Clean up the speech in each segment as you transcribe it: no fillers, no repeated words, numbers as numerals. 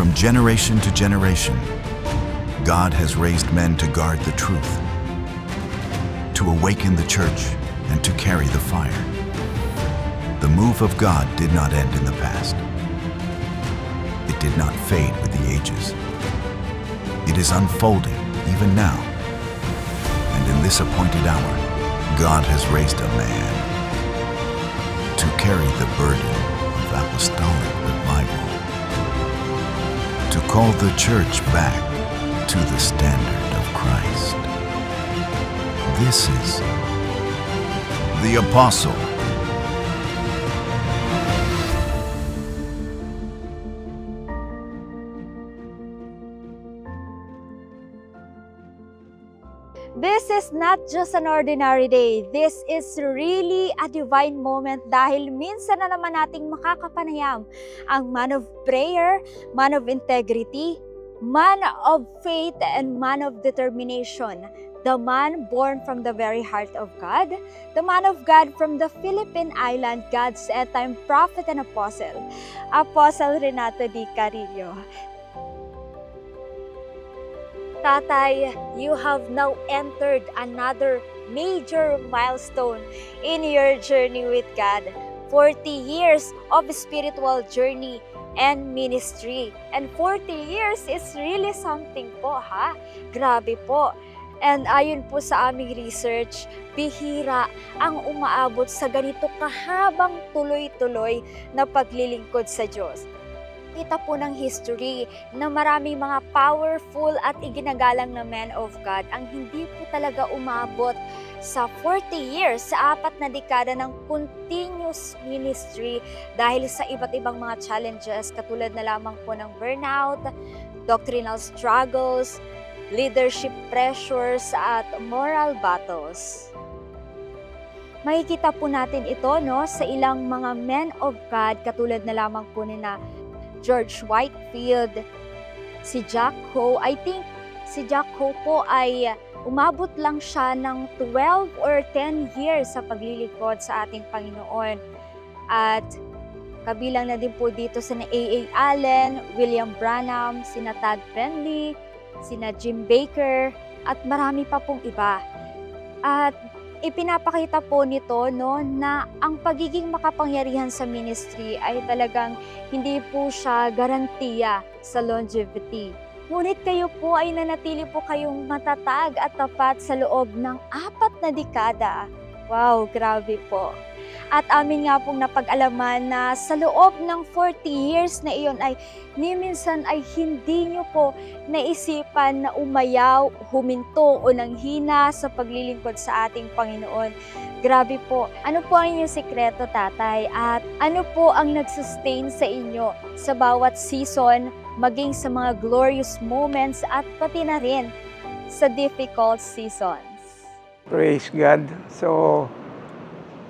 From generation to generation, God has raised men to guard the truth, to awaken the church, and to carry the fire. The move of God did not end in the past. It did not fade with the ages. It is unfolding even now. And in this appointed hour, God has raised a man to carry the burden of apostolic revival, to call the church back to the standard of Christ. This is the Apostle. This is not just an ordinary day. This is really a divine moment dahil minsan na naman nating makakapanayam ang man of prayer, man of integrity, man of faith, and man of determination. The man born from the very heart of God, the man of God from the Philippine island, God's end-time prophet and apostle, Apostle Renato D. Carillo. Tatay, you have now entered another major milestone in your journey with God. 40 years of spiritual journey and ministry. And 40 years is really something po, ha? Grabe po. And ayon po sa aming research, bihira ang umaabot sa ganito kahabang tuloy-tuloy na paglilingkod sa Diyos. Kita po ng history na maraming mga powerful at iginagalang na men of God ang hindi po talaga umabot sa 40 years, sa 4 na dekada ng continuous ministry dahil sa iba't ibang mga challenges katulad na lamang po ng burnout, doctrinal struggles, leadership pressures at moral battles. Makikita po natin ito sa ilang mga men of God katulad na lamang po nina George Whitefield, si Jack Ho. I think si Jack Ho po ay umabot lang siya ng 12 or 10 years sa paglilingkod sa ating Panginoon. At kabilang na din po dito sina A.A. Allen, William Branham, sina Todd Penley, sina Jim Baker, at marami pa pong iba. At ipinapakita po nito na ang pagiging makapangyarihan sa ministry ay talagang hindi po siya garantiya sa longevity. Ngunit kayo po ay nanatili po kayong matatag at tapat sa loob ng 4 na dekada. Wow, grabe po. At amin nga pong napag-alaman na sa loob ng 40 years na iyon ay ni minsan ay hindi nyo po naisipan na umayaw, huminto o nanghina sa paglilingkod sa ating Panginoon. Grabe po. Ano po ang inyong sikreto, tatay? At ano po ang nagsustain sa inyo sa bawat season, maging sa mga glorious moments at pati na rin sa difficult seasons? Praise God. So,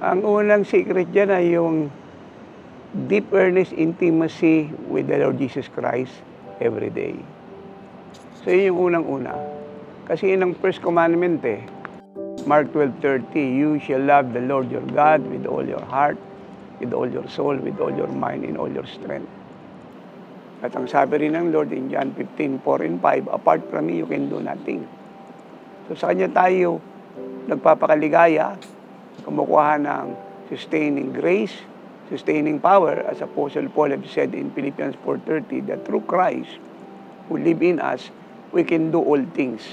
ang unang secret dyan ay yung deep earnest intimacy with the Lord Jesus Christ every day. So, yun yung unang-una. Kasi yun ang first commandment Mark 12:30, you shall love the Lord your God with all your heart, with all your soul, with all your mind, and all your strength. At ang sabi rin ng Lord in John 15:4 and 5, apart from me, you can do nothing. So, sa Kanya tayo nagpapakaligaya, kumukuha ng sustaining grace, sustaining power, as Apostle Paul have said in Philippians 4:30, that through Christ who live in us, we can do all things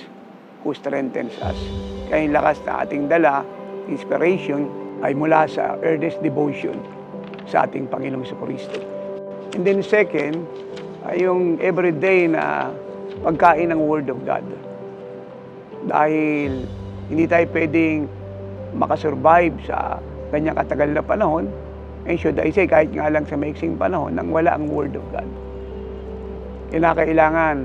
who strengthens us. Kaya yung lakas na ating dala, inspiration, ay mula sa earnest devotion sa ating Panginoong Jesucristo. And then second, ay yung everyday na pagkain ng Word of God. Dahil hindi tayo pwedeng makasurvive sa ganyang katagal na panahon, and should I say, kahit nga lang sa maiksing panahon, nang wala ang Word of God. Kinakailangan,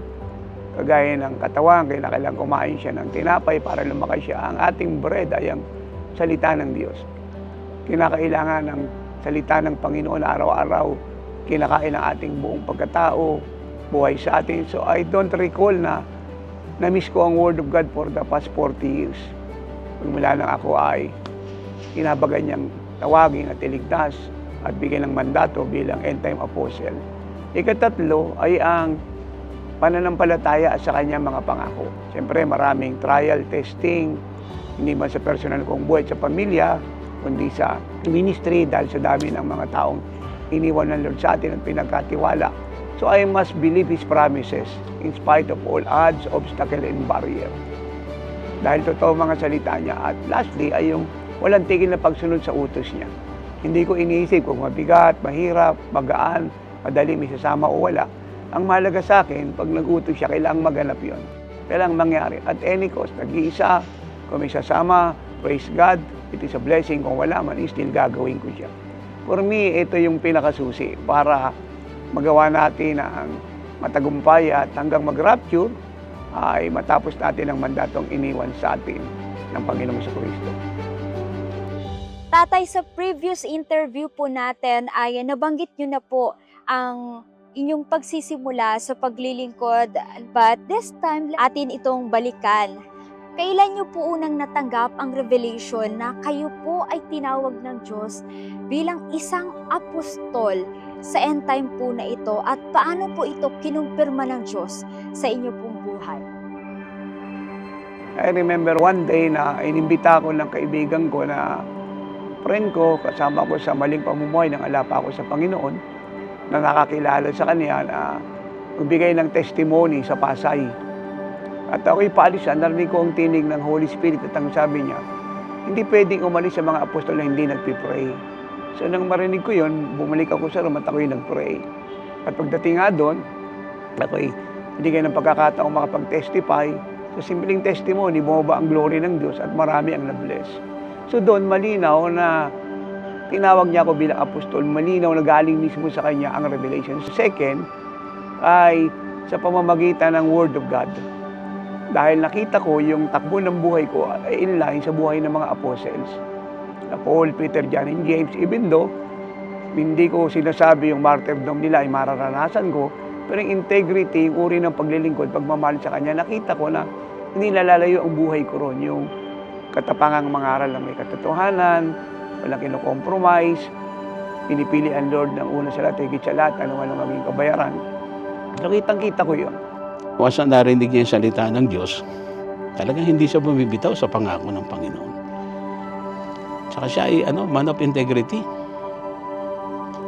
kagaya ng katawan, kailangan kumain siya ng tinapay para lumakas siya. Ang ating bread ay ang salita ng Diyos. Kinakailangan ng salita ng Panginoon araw-araw, kinakain ang ating buong pagkatao, buhay sa atin. So I don't recall na na-miss ko ang Word of God for the past 40 years. Mula nang ako ay inabagan niyang tawagin at iligtas at bigyan ng mandato bilang end-time apostle. Ikatatlo ay ang pananampalataya sa kanyang mga pangako. Siyempre, maraming trial, testing, hindi man sa personal kong buhay sa pamilya, kundi sa ministry dahil sa dami ng mga taong iniwan ng Lord sa atin at pinagkatiwala. So I must believe His promises in spite of all odds, obstacle, and barrier. Dahil totoo mga salita niya. At lastly ay yung walang tigil na pagsunod sa utos niya. Hindi ko iniisip kung mabigat, mahirap, magaan, madali, may sasama o wala. Ang mahalaga sa akin, pag nag-utos siya, kailangang maganap yun. Kailangang mangyari. At any cost, nag-iisa, kung may sasama, praise God, it is a blessing. Kung wala man, still gagawin ko siya. For me, ito yung pinakasusi para magawa natin ang matagumpay at hanggang mag-rapture ay matapos natin ang mandatong iniwan sa atin ng Panginoong Jesucristo. Tatay, sa previous interview po natin ay nabanggit nyo na po ang inyong pagsisimula sa paglilingkod, but this time atin itong balikan. Kailan nyo po unang natanggap ang revelation na kayo po ay tinawag ng Diyos bilang isang apostol sa end time po na ito, at paano po ito kinumpirma ng Diyos sa inyo pong buhay? I remember one day na inimbita ko ng kaibigan ko na friend ko, kasama ko sa maling pamumuhay nang ala pa ako sa Panginoon, na nakakilala sa kanya na magbigay ng testimony sa Pasay. At ako'y paalisan, narinig ko ang tinig ng Holy Spirit at ang sabi niya, hindi pwedeng umalis sa mga apostol na hindi nagpipray. So nang marinig ko yun, bumalik ako sa room at ako'y nagpray. At pagdating nga doon, ako'y binigay ng pagkakataong makapag-testify. Sa simpleng testimony, bumaba ang glory ng Diyos at marami ang na-bless. So doon, malinaw na tinawag niya ako bilang apostol, malinaw na galing mismo sa kanya ang revelation. Second, ay sa pamamagitan ng Word of God. Dahil nakita ko yung takbo ng buhay ko ay inline sa buhay ng mga apostles. Na Paul, Peter, John, and James, even though hindi ko sinasabi yung martyrdom nila ay mararanasan ko, pero yung integrity, yung uri ng paglilingkod, pagmamahal sa kanya, nakita ko na hindi nalalayo ang buhay ko ron. Yung katapangang mangaral na may katotohanan, walang kinokompromise, pinipili ang Lord ng una sa lahat, higit sa lahat, ano man ang maging kabayaran. So kitang-kita ko yun. Once na narinig niya yung salita ng Diyos, talagang hindi siya bumibitaw sa pangako ng Panginoon. Saka siya ay man of integrity.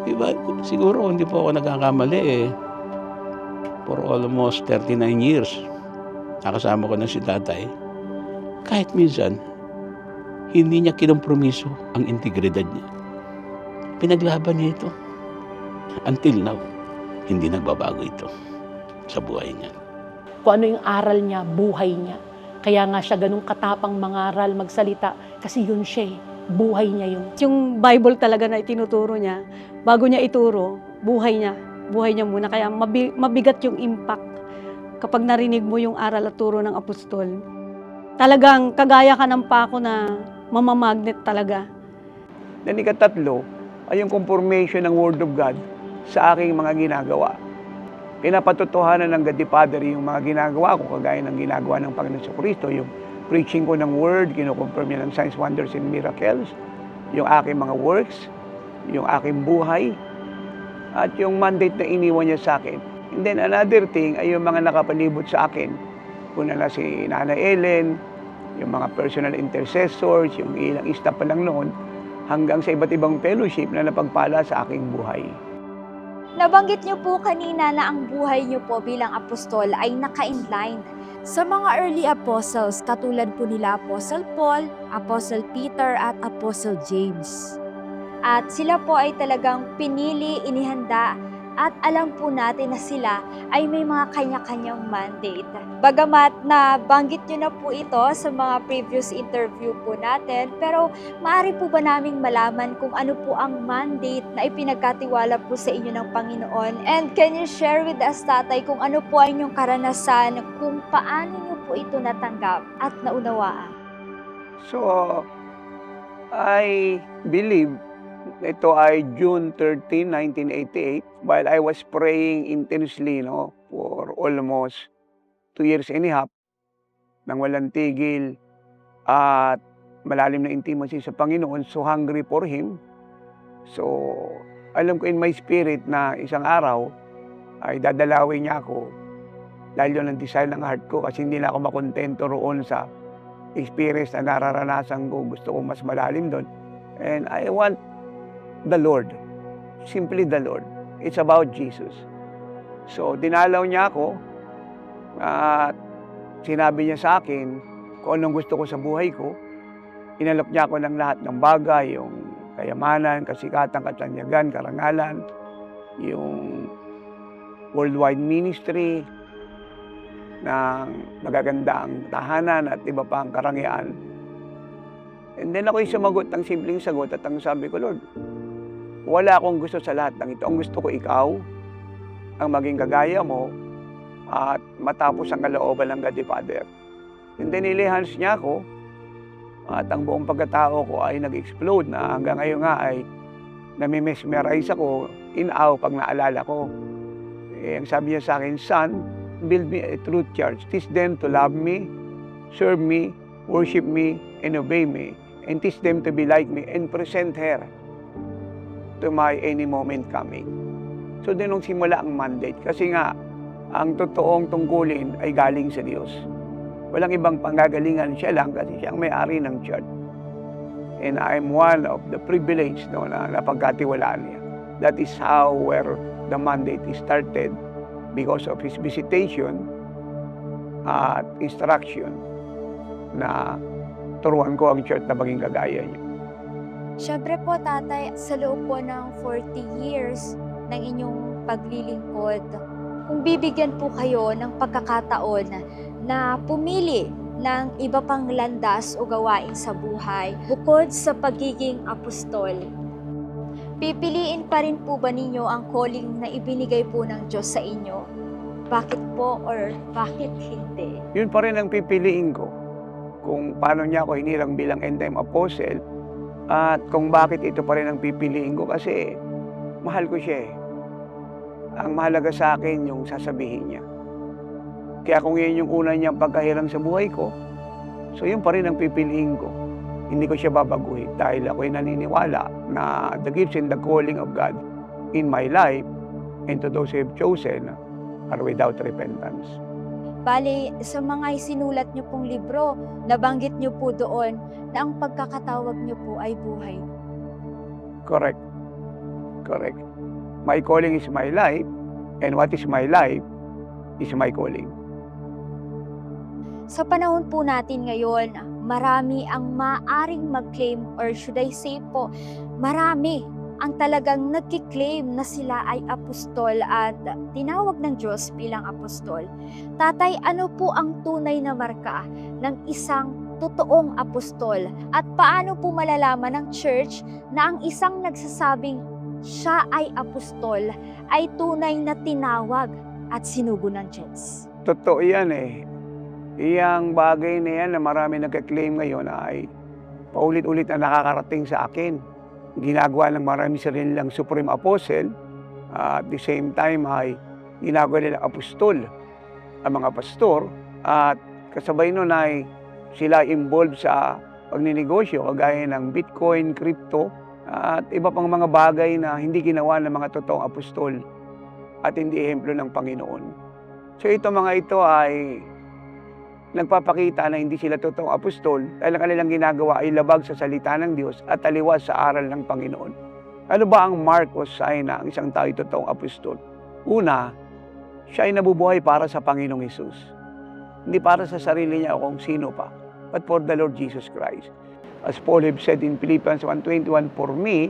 Diba? Siguro hindi po ako nagkakamali for almost 39 years. Nakasama ko na si tatay. Kahit minsan, hindi niya kinompromiso ang integridad niya. Pinaglaban niya ito. Until now, hindi nagbabago ito sa buhay niya. Kung ano yung aral niya, buhay niya. Kaya nga siya ganung katapang mangaral, magsalita. Kasi yun siya buhay niya yun. Yung Bible talaga na itinuturo niya, bago niya ituro, buhay niya muna. Kaya mabigat yung impact kapag narinig mo yung aral at turo ng apostol. Talagang kagaya ka ng pako na mamamagnet talaga. Then ikatatlo ay yung confirmation ng Word of God sa aking mga ginagawa. Pinapatotohanan ng God the Father yung mga ginagawa ko, kagaya ng ginagawa ng Panginoon Jesucristo, yung preaching ko ng Word, kinukonfirm niya ng signs, wonders, and miracles, yung aking mga works, yung aking buhay, at yung mandate na iniwan niya sa akin. And then another thing ay yung mga nakapalibot sa akin. Una na si Nana Ellen, yung mga personal intercessors, yung ilang staff pa lang noon, hanggang sa iba't ibang fellowship na napagpala sa aking buhay. Nabanggit niyo po kanina na ang buhay niyo po bilang apostol ay naka-inline sa mga early apostles katulad po nila Apostle Paul, Apostle Peter at Apostle James. At sila po ay talagang pinili, inihanda at alam po natin na sila ay may mga kanya-kanyang mandate. Bagamat na banggit nyo na po ito sa mga previous interview po natin, pero maaari po ba naming malaman kung ano po ang mandate na ipinagkatiwala po sa inyo ng Panginoon? And can you share with us, Tatay, kung ano po ang inyong karanasan, kung paano nyo po ito natanggap at naunawaan? So, I believe ito ay June 13, 1988, while I was praying intensely for almost 2 years and a half, nang walang tigil at malalim na intimacy sa Panginoon, so hungry for Him. So, alam ko in my spirit na isang araw, ay dadalawin niya ako dahil yun ang desire ng heart ko kasi hindi na ako makontento roon sa experience na nararanasan ko. Gusto ko mas malalim doon. And I want the Lord. Simply the Lord. It's about Jesus. So, dinalaw niya ako at sinabi niya sa akin kung anong gusto ko sa buhay ko. Inalok niya ako ng lahat ng bagay, yung kayamanan, kasikatan, katanyagan, karangalan, yung worldwide ministry, ng magagandang tahanan at iba pang karangyaan. And then ako'y sumagot ng simpleng sagot at ang sabi ko, Lord, wala akong gusto sa lahat ng ito. Ang gusto ko ikaw, ang maging kagaya mo, at matapos ang kalooban ng God the Father. And then nilihans niya ako, at ang buong pagkatao ko ay nag-explode na hanggang ngayon nga ay nami-mesmerize ako in awe pag naalala ko. Eh, ang sabi niya sa akin, Son, build me a true church. Teach them to love me, serve me, worship me, and obey me. And teach them to be like me and present her to my any moment coming. So din nung simula ang mandate. Kasi nga, ang totoong tungkulin ay galing sa Diyos. Walang ibang panggagalingan, siya lang kasi siya ang may-ari ng church. And I'm one of the privileged na napagkatiwalaan niya. That is how where the mandate is started because of his visitation at instruction na turuan ko ang church na maging kagaya niya. Siyempre po, Tatay, sa loob po ng 40 years ng inyong paglilingkod, kung bibigyan po kayo ng pagkakataon na pumili ng iba pang landas o gawain sa buhay, bukod sa pagiging apostol, pipiliin pa rin po ba ninyo ang calling na ibinigay po ng Diyos sa inyo? Bakit po or bakit hindi? Yun pa rin ang pipiliin ko. Kung paano niya ako hinirang bilang end-time apostle at kung bakit ito pa rin ang pipiliin ko kasi mahal ko siya eh. Ang mahalaga sa akin yung sasabihin niya. Kaya kung yun yung una niyang pagkahirang sa buhay ko, so yun pa rin ang pipiliin ko. Hindi ko siya babaguhin dahil ako'y naniniwala na the gifts and the calling of God in my life and to those who have chosen are without repentance. Bale, sa mga isinulat niyo pong libro, nabanggit niyo po doon na ang pagkakatawag niyo po ay buhay. Correct. Correct. My calling is my life, and what is my life is my calling. Sa panahon po natin ngayon, marami ang maaring mag-claim or should I say po, marami ang talagang nagki-claim na sila ay apostol at tinawag ng Diyos bilang apostol. Tatay, ano po ang tunay na marka ng isang totoong apostol? At paano po malalaman ng church na ang isang nagsasabing siya ay apostol ay tunay na tinawag at sinugo ng Diyos? Totoo yan eh. Iyang bagay na yan na marami nagka-claim ngayon ay paulit-ulit na nakakarating sa akin. Ginagawa ng marami sarili nilang Supreme Apostle, at the same time ay ginagawa nilang apostol ang mga pastor, at kasabay nun ay sila involved sa pagninegosyo kagaya ng Bitcoin, crypto, at iba pang mga bagay na hindi ginawa ng mga totoong apostol at hindi ehemplo ng Panginoon. So ito mga ito ay nagpapakita na hindi sila totoong apostol dahil ang kanilang ginagawa ay labag sa salita ng Diyos at taliwas sa aral ng Panginoon. Ano ba ang mark o sign na ang isang tao ay totoong apostol? Una, siya ay nabubuhay para sa Panginoong Hesus. Hindi para sa sarili niya o kung sino pa, but for the Lord Jesus Christ. As Paul have said in Philippians 1:21, for me,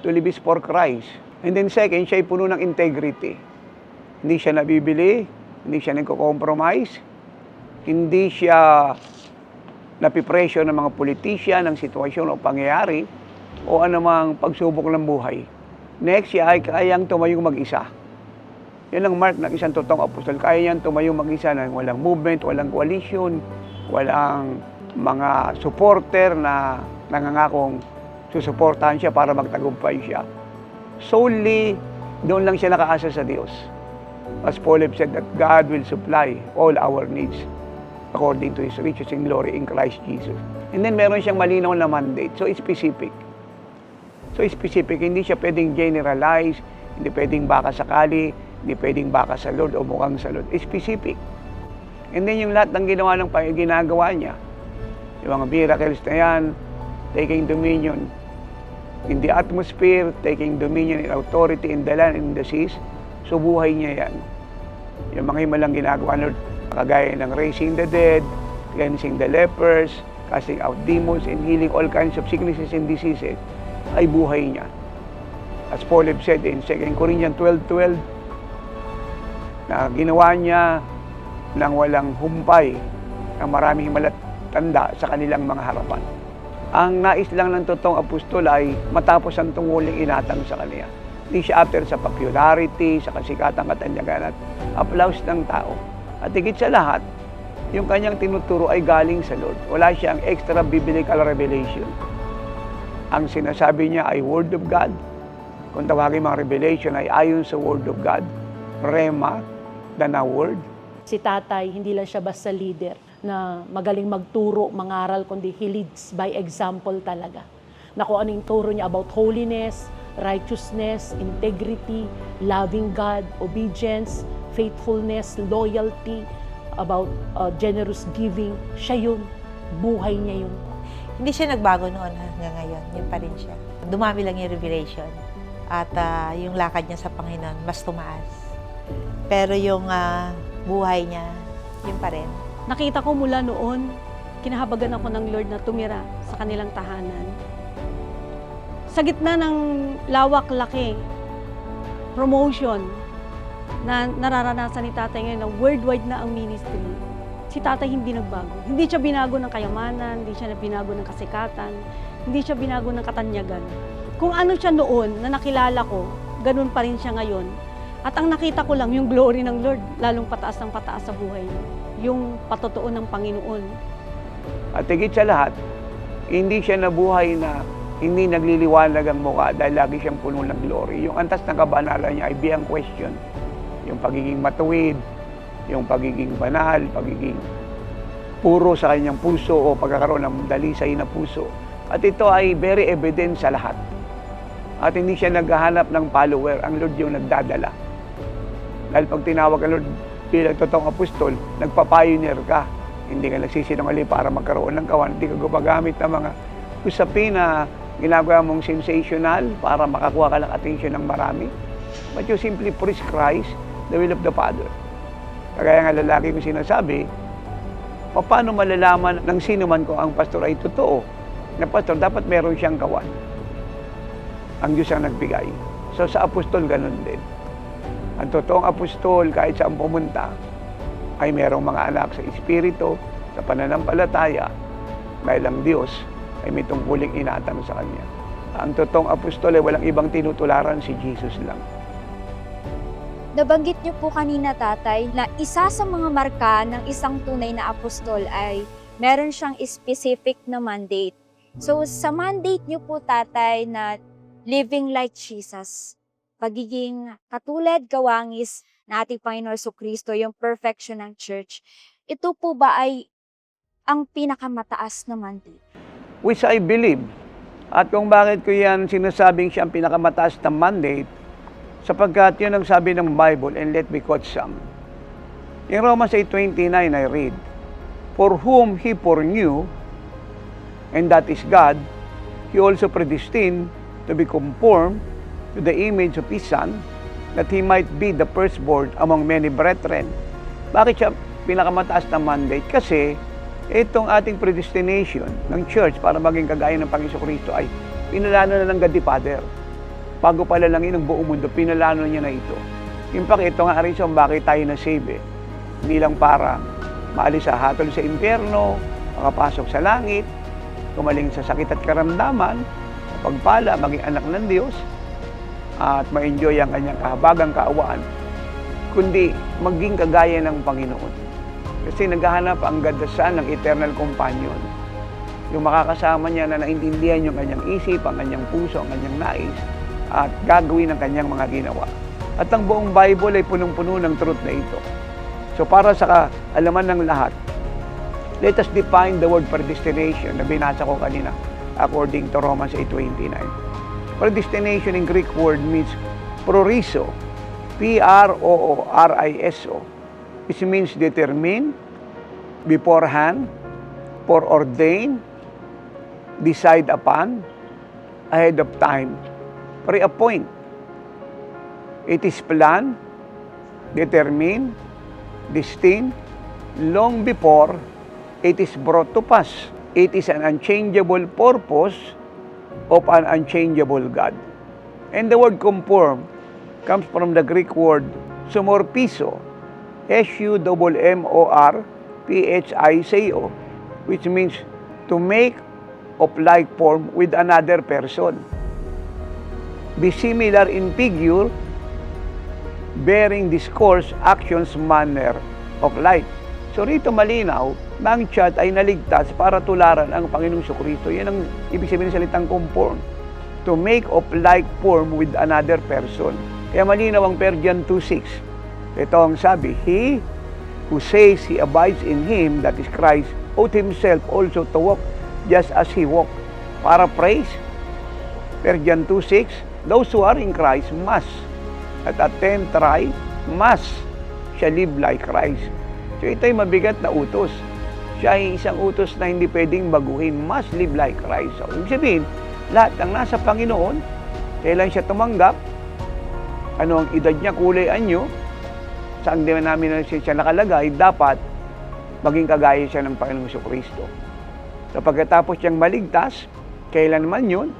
to live is for Christ. And then second, siya ay puno ng integrity. Hindi siya nabibili, hindi siya nagko-compromise, hindi siya napipresyo ng mga politisyan, ng sitwasyon o pangyayari o anumang pagsubok ng buhay. Next, siya ay kayang tumayong mag-isa. Yan ang mark ng isang totoong apostol. Kaya niyang tumayong mag-isa na walang movement, walang coalition, walang mga supporter na nangangakong susuportahan siya para magtagumpay siya. Solely, doon lang siya nakaasa sa Diyos. As Paul have said that God will supply all our needs according to His riches in glory in Christ Jesus. And then meron siyang malinaw na mandate. So specific. So specific, hindi siya pwedeng generalize, hindi pwedeng baka sakali, Hindi pwedeng baka sa Lord o mukhang sa Lord. Specific. And then yung lahat ng ginawa ng ginagawa niya, yung mga miracles na yan, taking dominion in the atmosphere, taking dominion in authority in the land and in the seas, so buhay niya yan. Yung mga himalang ginagawa, Lord, kagaya ng raising the dead, cleansing the lepers, casting out demons, and healing all kinds of sicknesses and diseases, ay buhay niya. As Paul have said in 2 Corinthians 12:12, na ginawa niya nang walang humpay ng maraming malatanda sa kanilang mga harapan. Ang nais lang ng totoong apostol ay matapos ang tunguling inatang sa kanya. Hindi siya after sa popularity, sa kasikatang katanyagan at applause ng tao. At higit sa lahat, yung kanyang tinuturo ay galing sa Lord. Wala siyang extra biblical revelation. Ang sinasabi niya ay Word of God. Kung tawagin mga revelation ay ayon sa Word of God. Rema, the na Word. Si tatay, hindi lang siya basta leader na magaling magturo, mangaral, kundi he leads by example talaga. Na kung ano yung turo niya about holiness, righteousness, integrity, loving God, obedience, faithfulness, loyalty, about generous giving, siya yun. Buhay niya yun. Hindi siya nagbago noon hanggang ngayon. Yun pa rin siya. Dumami lang yung revelation. At yung lakad niya sa Panginoon, mas tumaas. Pero yung buhay niya, yun pa rin. Nakita ko mula noon, kinahabagan ako ng Lord na tumira sa kanilang tahanan. Sa gitna ng lawak-laki, promotion na nararanasan ni tatay ngayon na worldwide na ang ministry, si tatay hindi nagbago. Hindi siya binago ng kayamanan, hindi siya binago ng kasikatan, hindi siya binago ng katanyagan. Kung ano siya noon na nakilala ko, ganun pa rin siya ngayon. At ang nakita ko lang yung glory ng Lord, lalong pataas ng pataas sa buhay niya. Yung patotoo ng Panginoon. At higit sa lahat, hindi siya nabuhay na hindi nagliliwanag ang mukha dahil lagi siyang puno ng glory. Yung antas ng kabanalan niya ay beyond question. Yung pagiging matuwid, yung pagiging banal, pagiging puro sa kanyang puso o pagkakaroon ng dalisay na puso. At ito ay very evident sa lahat. At hindi siya naghahanap ng follower, ang Lord yung nagdadala. Dahil pag tinawag ang Lord bilang totoong apostol, nagpa-pioneer ka. Hindi ka nagsisinungaling para magkaroon ng kawan. Hindi ka gumagamit ng mga usapin na ginagawa mong sensational para makakuha ka ng attention ng marami. But you simply preach Christ, the will of the Father. Kagaya nga lalaki kong sinasabi, paano malalaman ng sino man kung ang pastor ay totoo? Na pastor, dapat meron siyang kawan. Ang Diyos ang nagbigay. So sa apostol, ganun din. Ang totoong apostol, kahit saan pumunta, ay merong mga anak sa Espiritu, sa pananampalataya, dahil ang Diyos ay may tungkuling inatang sa Kanya. Ang totoong apostol ay walang ibang tinutularan, si Jesus lang. Nabanggit niyo po kanina, tatay, na isa sa mga marka ng isang tunay na apostol ay meron siyang specific na mandate. So sa mandate niyo po, tatay, na living like Jesus, pagiging katulad, kawangis na ating Panginoon Jesucristo, yung perfection ng church, ito po ba ay ang pinakamataas na mandate? Which I believe. At kung bakit ko yan sinasabing siya ang pinakamataas na mandate, sapagkat yun ang sabi ng Bible, and let me quote some. In Romans 8:29 I read, "For whom He foreknew, and that is God, He also predestined to be conformed to the image of His Son, that He might be the firstborn among many brethren." Bakit siya pinakamataas na mandate? Kasi itong ating predestination ng church para maging kagaya ng Panginoon Kristo ay pinalano na ng God the Father. Bago pala lang yun ang buong mundo, pinalano niya na ito. In fact, ito nga rin siya bakit tayo na-save. Hindi lang para maalis sa hatol sa impyerno, makapasok sa langit, gumaling sa sakit at karamdaman, pagpala, maging anak ng Diyos, at ma-enjoy ang kanyang kahabagang kaawaan, kundi maging kagaya ng Panginoon. Kasi naghahanap ang God the Son ng eternal companion. Yung makakasama niya na naintindihan yung kanyang isip, ang kanyang puso, ang kanyang nais, at gagawin ang kanyang mga ginawa. At ang buong Bible ay punong-puno ng truth na ito. So para sa kaalaman ng lahat, let us define the word predestination na binasa ko kanina according to Romans 8:29. Predestination in Greek word means prorizo, P-R-O-O-R-I-S-O, which means determine, beforehand, foreordain, decide upon, ahead of time, pre-appoint. It is planned, determined, destined, long before it is brought to pass. It is an unchangeable purpose of an unchangeable God. And the word conform comes from the Greek word sumorpiso, S-U-M-M-O-R-P-H-I-C-O, which means to make of like form with another person. Be similar in figure, bearing discourse, actions, manner of like. So rito malinaw na ang church ay naligtas para tularan ang Panginoong Jesucristo. Yan ang ibig sabihin ng salitang conform. To make of like form with another person. Kaya malinaw ang Persian 2:6. Ito ang sabi, He who says he abides in Him, that is Christ, ought himself also to walk just as He walked. Paraphrase, Persian 2:6, those who are in Christ must, at attempt, try, must, shall live like Christ. So ito ay mabigat na utos. Siya ay isang utos na hindi pwedeng baguhin, must live like Christ. So, ibig sabihin, lahat ng nasa Panginoon, kailan siya tumanggap, ano ang edad niya, kulay anyo, saan din namin siya nakalagay, dapat maging kagaya siya ng Panginoong Jesucristo. So pagkatapos siyang maligtas, kailan man yun,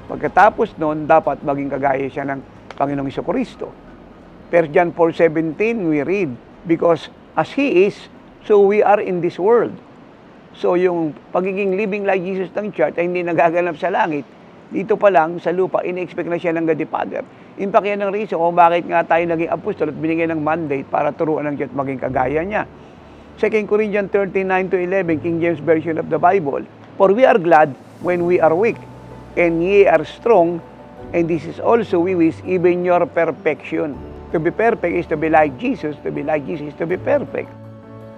pagkatapos noon, dapat maging kagaya siya ng Panginoong Jesucristo. John 4:17, we read, because as He is, so we are in this world. So yung pagiging living like Jesus ng church ay hindi nagaganap sa langit. Dito pa lang, sa lupa, in-expect na siya ng God the Father. In fact, yan ang reason kung bakit nga tayo naging apostol at binigyan ng mandate para turuan ng church maging kagaya niya. 2 Corinthians 13:9-11, King James Version of the Bible. For we are glad when we are weak, and ye are strong, and this is also we wish even your perfection. To be perfect is to be like Jesus. To be like Jesus is to be perfect.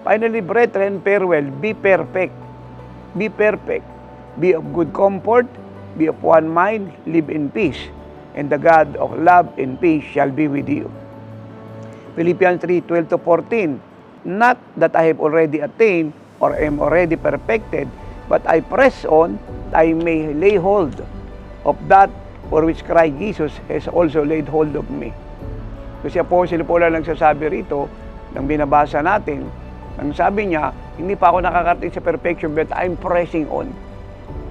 Finally, brethren, farewell. Be perfect. Be perfect. Be of good comfort. Be of one mind. Live in peace. And the God of love and peace shall be with you. Philippians 3:12-14. Not that I have already attained or am already perfected, but I press on that I may lay hold of that for which Christ Jesus has also laid hold of me. Kasi Apostle Paul lang nagsasabi rito, nang binabasa natin, ang sabi niya, hindi pa ako nakakarating sa perfection, but I'm pressing on.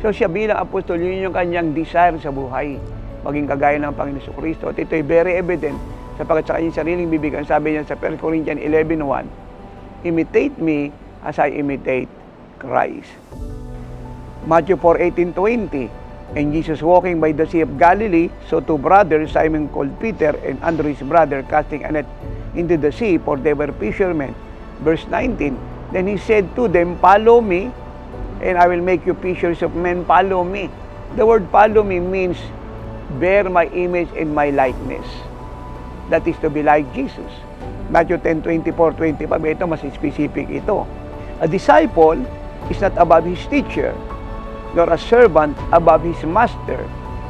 So siya bilang apostol, yun yung kanyang desire sa buhay, maging kagaya ng Panginoon Jesucristo. At ito ay very evident, sapagkat sa kanyang sariling bibig, ang sabi niya sa 1 Corinthians 11:1, imitate me as I imitate Christ. Matthew 4:18-20, and Jesus walking by the Sea of Galilee, saw two brothers, Simon called Peter, and Andrew his brother, casting a net into the sea, for they were fishermen. Verse 19, then he said to them, follow me, and I will make you fishers of men. Follow me. The word follow me means bear my image and my likeness. That is to be like Jesus. Matthew 10:24-25, ito mas specific ito. A disciple is not above his teacher, nor a servant above his master.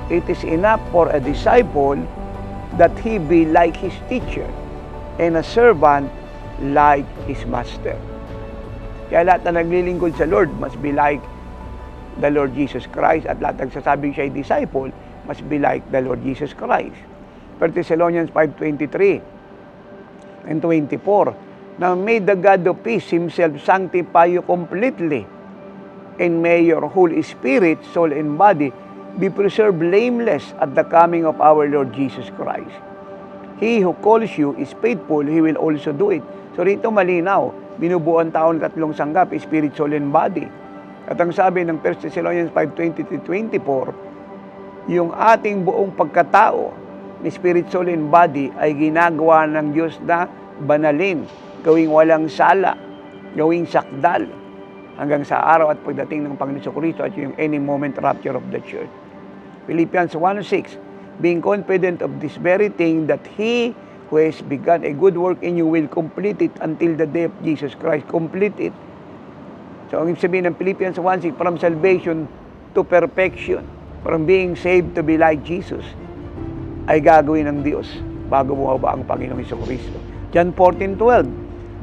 It is enough for a disciple that he be like his teacher, and a servant like his master. Kaya lahat na naglilingkod sa Lord must be like the Lord Jesus Christ, at lahat nagsasabing siya ay disciple must be like the Lord Jesus Christ. 1 Thessalonians 5:23 and 24. Now may the God of peace himself sanctify you completely, and may your whole spirit, soul, and body be preserved blameless at the coming of our Lord Jesus Christ. He who calls you is faithful, He will also do it. So rito malinaw, binubuo ang tao ng tatlong sanggap, spirit, soul, and body. At ang sabi ng 1 Thessalonians 5:20-24, yung ating buong pagkatao, ni spirit, soul, and body ay ginagawa ng Diyos na banalin, gawing walang sala, gawing sakdal, hanggang sa araw at pagdating ng Panginoon Jesucristo at yung any moment rapture of the church. Philippians 1:6, being confident of this very thing, that He who has begun a good work in you will complete it until the day of Jesus Christ. Complete it. So ang ibig sabihin ng Philippians 1:6, from salvation to perfection, from being saved to be like Jesus, ay gagawin ng Diyos. bago bumaba ang Panginoong Jesucristo. John 14:12,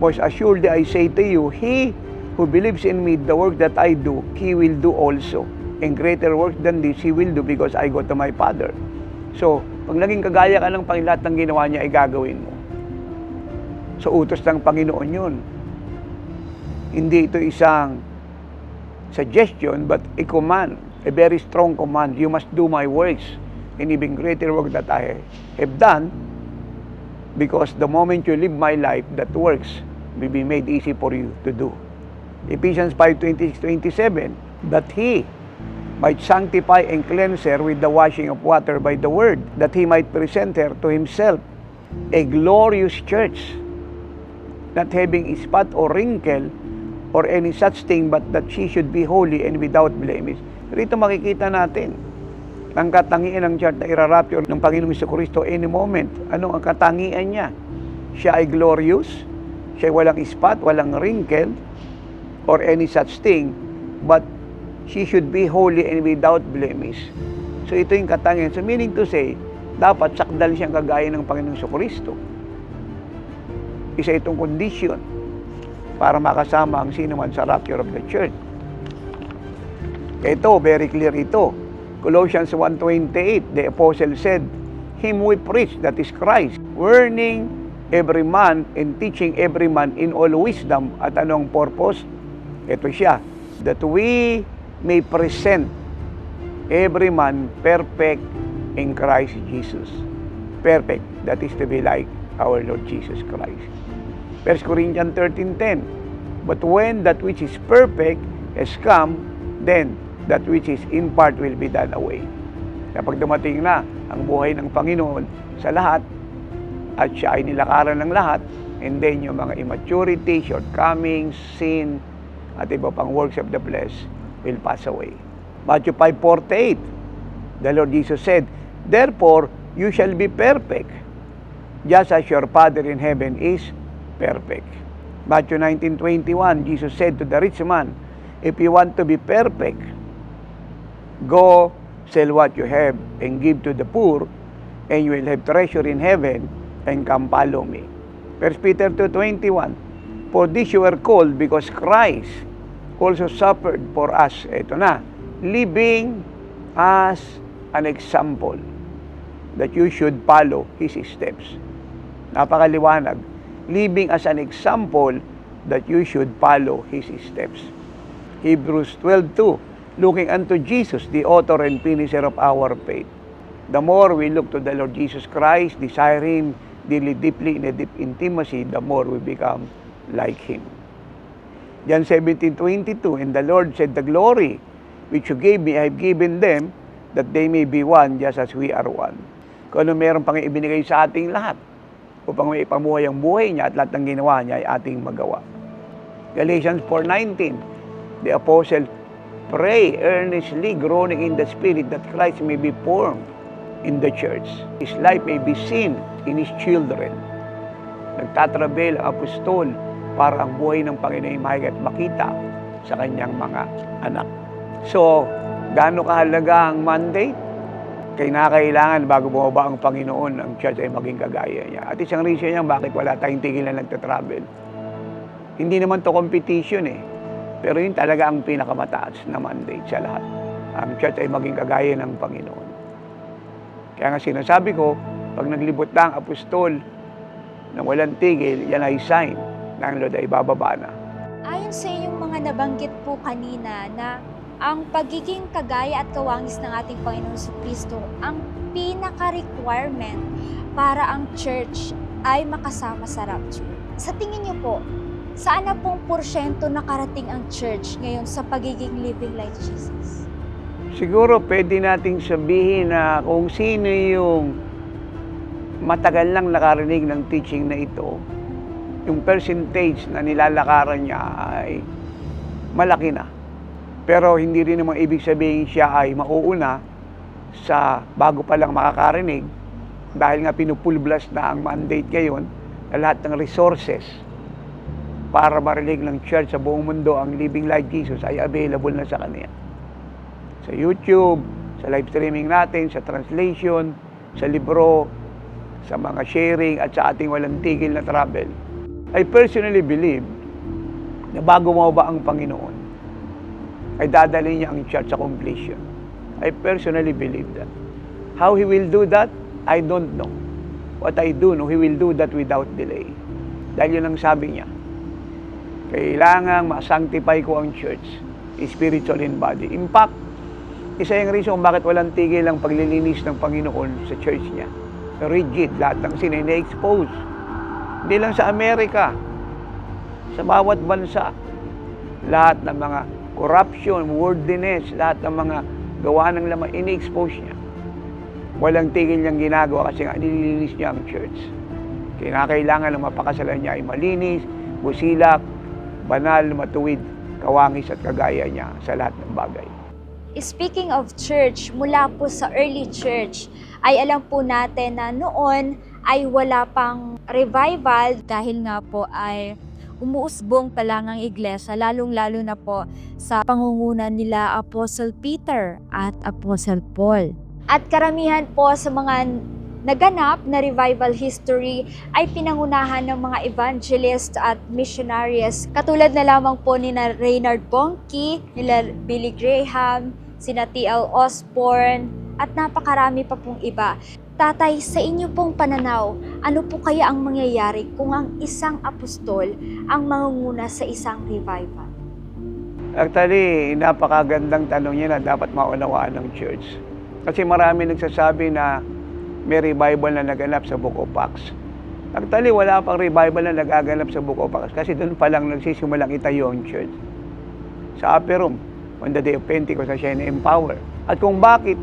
most assuredly I say to you, he who believes in me, the work that I do, he will do also. And greater work than this, he will do because I go to my Father. So, pag naging kagaya ka ng Panginoon, lahat ng ginawa niya ay gagawin mo. So, utos ng Panginoon yun. Hindi ito isang suggestion, but a command, a very strong command. You must do my works, and even greater work that I have done, because the moment you live my life, that works will be made easy for you to do. Ephesians 5:26-27, that He might sanctify and cleanse her with the washing of water by the word, that He might present her to Himself a glorious church, not having spot or wrinkle or any such thing, but that she should be holy and without blemish. Rito makikita natin ang katangian ng church na irarapture ng Panginoong Jesucristo any moment. Anong ang katangian niya? Siya ay glorious, siya ay walang spot, walang wrinkle, or any such thing, but she should be holy and without blemish. So ito yung katangian. So meaning to say, dapat sakdal siyang kagaya ng Panginoong Jesucristo. Isa itong condition para makasama ang sino man sa rapture of the church. Ito, very clear ito. Colossians 1:28, the apostle said, Him we preach, that is Christ, warning every man and teaching every man in all wisdom. At anong purpose? Ito siya, that we may present every man perfect in Christ Jesus. Perfect, that is to be like our Lord Jesus Christ. 1 Corinthians 13:10, but when that which is perfect has come, then that which is in part will be done away. Kapag dumating na ang buhay ng Panginoon sa lahat, at siya ay nilakaran ng lahat, and then yung mga immaturity, shortcomings, sin, at iba pang works of the flesh will pass away. Matthew 5:48, the Lord Jesus said, therefore you shall be perfect, just as your Father in heaven is perfect. Matthew 19:21, Jesus said to the rich man, if you want to be perfect, go sell what you have and give to the poor, and you will have treasure in heaven, and come follow me. 1 Peter 2:21, for this you were called, because Christ also suffered for us, ito na, living as an example, that you should follow His steps. Napakaliwanag. Living as an example, that you should follow His steps. Hebrews 12:2, looking unto Jesus, the author and finisher of our faith. The more we look to the Lord Jesus Christ, desire Him deeply in a deep intimacy, the more we become like Him. John 17:22, and the Lord said, the glory which you gave me, I have given them, that they may be one, just as we are one. Kung ano meron pang ibinigay sa ating lahat, upang may ipamuhay ang buhay niya at lahat ng ginawa niya ay ating magawa. Galatians 4:19, the apostle, pray earnestly, groaning in the Spirit, that Christ may be formed in the church. His life may be seen in His children. Nagtatravel ang apostol para ang buhay ng Panginoon ay makita sa kanyang mga anak. So, gaano kahalaga ang mandate? Kailangan bago bumaba ang Panginoon, ang church ay maging kagaya niya. At isang reason niya bakit wala tayong tigil na nagtatravel. Hindi naman to competition eh. Pero yun talaga ang pinakamataas na mandate sa lahat. Ang church ay maging kagaya ng Panginoon. Kaya nga sinasabi ko, pag naglibot na ang apostol na walang tigil, yan ay sign na ang Lord ay bababa na. Ayon sa inyong mga nabanggit po kanina na ang pagiging kagaya at kawangis ng ating Panginoon Jesucristo ang pinaka-requirement para ang church ay makasama sa rapture. Sa tingin niyo po, saan na pong porsyento nakarating ang church ngayon sa pagiging living like Jesus? Siguro pwede nating sabihin na kung sino yung matagal lang nakarinig ng teaching na ito, yung percentage na nilalakaran niya ay malaki na. Pero hindi rin naman ibig sabihin siya ay mauuna sa bago pa lang makakarinig dahil nga pinupulblas na ang mandate ngayon na lahat ng resources para marinig ng church sa buong mundo ang living like Jesus ay available na sa kanya. Sa YouTube, sa live streaming natin, sa translation, sa libro, sa mga sharing at sa ating walang tigil na travel, I personally believe na bago mababa ang Panginoon, ay dadalhin niya ang church sa completion. I personally believe that. How He will do that, I don't know. What I do know, He will do that without delay. Dahil yun ang sabi niya. Kailangang ma-sanctify ko ang church, spiritual and body. In fact, isa yung reason kung bakit walang tigil ang paglilinis ng Panginoon sa church niya. Rigid, lahat ng sinine-expose. Hindi lang sa Amerika, sa bawat bansa. Lahat ng mga corruption, worldliness, lahat ng mga gawa ng laman, ini-expose niya. Walang tigil niyang ginagawa kasi nga nililinis niya ang church. Kailangan na mapakasalan niya ay malinis, busilak, banal, matuwid, kawangis at kagaya niya sa lahat ng bagay. Speaking of church, mula po sa early church, ay alam po natin na noon ay wala pang revival dahil nga po ay umuusbong pa lang ang iglesia, lalong-lalo na po sa pangunguna nila Apostle Peter at Apostle Paul. At karamihan po sa mga naganap na revival history ay pinangunahan ng mga evangelist at missionaries. Katulad na lamang po ni Reinhard Bonnke, nila Billy Graham, sina T.L. Osborne, at napakarami pa pong iba. Tatay, sa inyo pong pananaw, ano po kaya ang mangyayari kung ang isang apostol ang mangunguna sa isang revival? Actually, napakagandang tanong niya na dapat maunawaan ng church. Kasi marami nagsasabi na may revival na naganap sa Book of Acts. Actually, wala pang revival na nagaganap sa Book of Acts kasi doon pa lang nagsisimulang itayo ang church. Sa upper room, on the day of Pentecost na siya na-empower. At kung bakit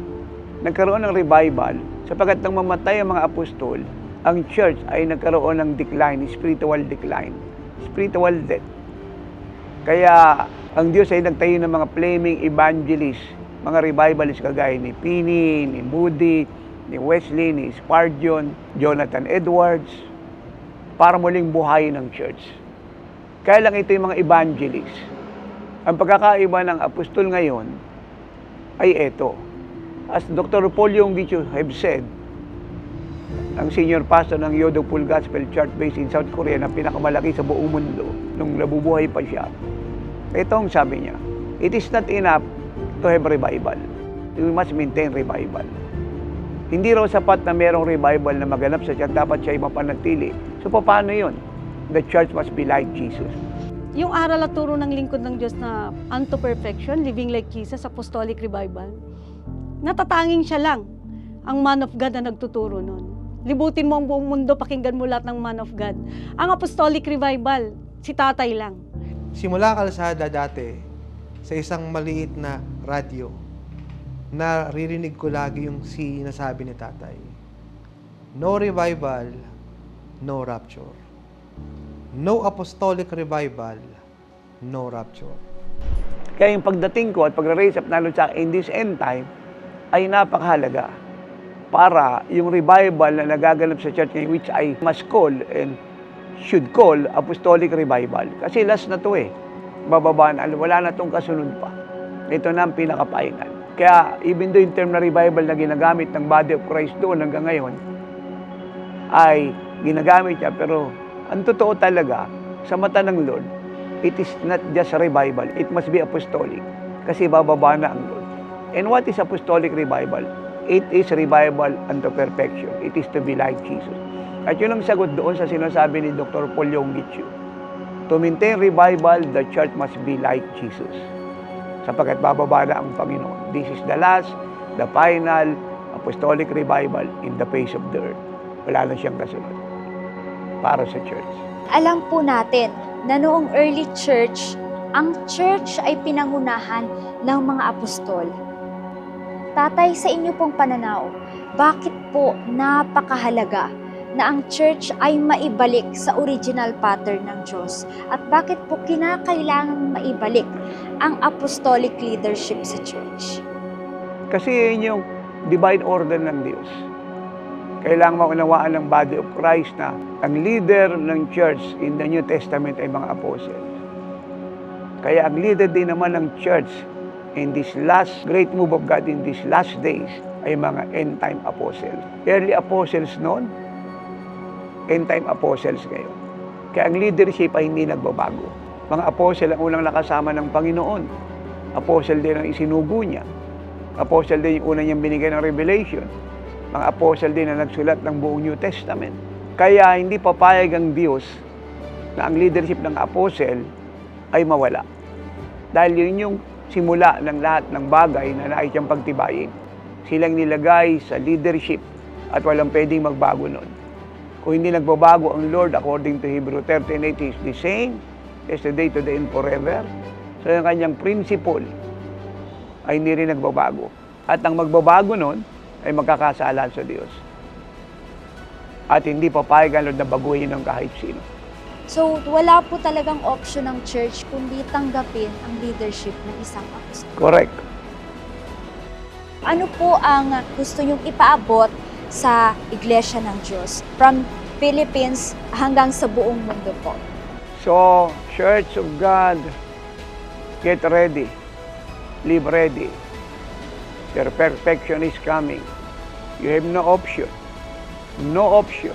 nagkaroon ng revival, sapagkat nang mamatay ang mga apostol, ang church ay nagkaroon ng decline, spiritual death. Kaya ang Diyos ay nagtayo ng mga flaming evangelists, mga revivalists kagaya ni Finney, ni Moody, ni Wesley, ni Spurgeon, Jonathan Edwards, para muling buhayin ng church. Kaya lang ito yung mga evangelists. Ang pagkakaiba ng apostol ngayon ay ito. As Dr. Paul Yonggi-Cho have said, ang senior pastor ng Yodo Full Gospel Church based in South Korea na pinakamalaki sa buong mundo nung nabubuhay pa siya. Ito ang sabi niya, it is not enough to have revival. We must maintain revival. Hindi raw sapat na merong revival na maganap sa church, dapat siya ay mapanatili. So paano yun? The church must be like Jesus. Yung aral at turo ng lingkod ng Diyos na unto perfection, living like Jesus, apostolic revival, natatanging siya lang ang man of God na nagtuturo nun. Libutin mo ang buong mundo, pakinggan mo lahat ng man of God. Ang apostolic revival, si tatay lang. Simula kalsada dati, sa isang maliit na radyo, naririnig ko lagi yung sinasabi ni tatay. No revival, no rapture. No apostolic revival, no rapture. Kaya yung pagdating ko at pag-raise up nalo sa in this end time ay napakahalaga para yung revival na nagaganap sa church ngayon, which I must call and should call apostolic revival. Kasi last na to bababaan, wala na tong kasunod pa. Ito na ang pinakapahingan. Kaya even though yung term na revival na ginagamit ng body of Christ doon hanggang ngayon, ay ginagamit niya, pero ang totoo talaga, sa mata ng Lord, it is not just revival, it must be apostolic. Kasi bababa na ang Lord. And what is apostolic revival? It is revival unto perfection. It is to be like Jesus. At yun ang sagot doon sa sinasabi ni Dr. Paul Yonggi-Cho. To maintain revival, the church must be like Jesus. Sapagkat bababa na ang Panginoon. This is the last, the final apostolic revival in the face of the earth. Wala na siyang kasunod para sa church. Alam po natin na noong early church, ang church ay pinangunahan ng mga apostol. Tatay, sa inyo pong pananaw, bakit po napakahalaga na ang church ay maibalik sa original pattern ng Diyos? At bakit po kinakailangang maibalik ang apostolic leadership sa church? Kasi yun yung divine order ng Diyos. Kailangang maunawaan ng body of Christ na ang leader ng church in the New Testament ay mga apostle. Kaya ang leader din naman ng church in this last great move of God in these last days ay mga end-time apostles. Early apostles noon, end-time apostles ngayon. Kaya ang leadership ay hindi nagbabago. Mga apostle ang unang nakasama ng Panginoon. Apostle din ang isinugo niya. Apostle din yung una niyang binigay ng revelation. Mga apostle din na nagsulat ng buong New Testament. Kaya hindi papayag ang Diyos na ang leadership ng apostle ay mawala. Dahil yun yung simula ng lahat ng bagay na nais siyang pagtibayin. Silang nilagay sa leadership at walang pwedeng magbago nun. Kung hindi nagbabago ang Lord according to Hebrew 13:8 is the same, yesterday, today, and forever. So yung kanyang principle ay hindi rin nagbabago. At ang magbabago nun ay magkakasalan sa Diyos. At hindi papayag ang Lord na baguhin ng kahit sino. So, wala po talagang option ng church kundi tanggapin ang leadership ng isang apostol. Correct. Ano po ang gusto nyong ipaabot sa Iglesia ng Diyos from Philippines hanggang sa buong mundo po? So, Church of God, get ready. Live ready. Your perfection is coming. You have no option. No option.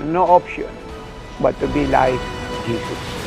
No option but to be like Jesus.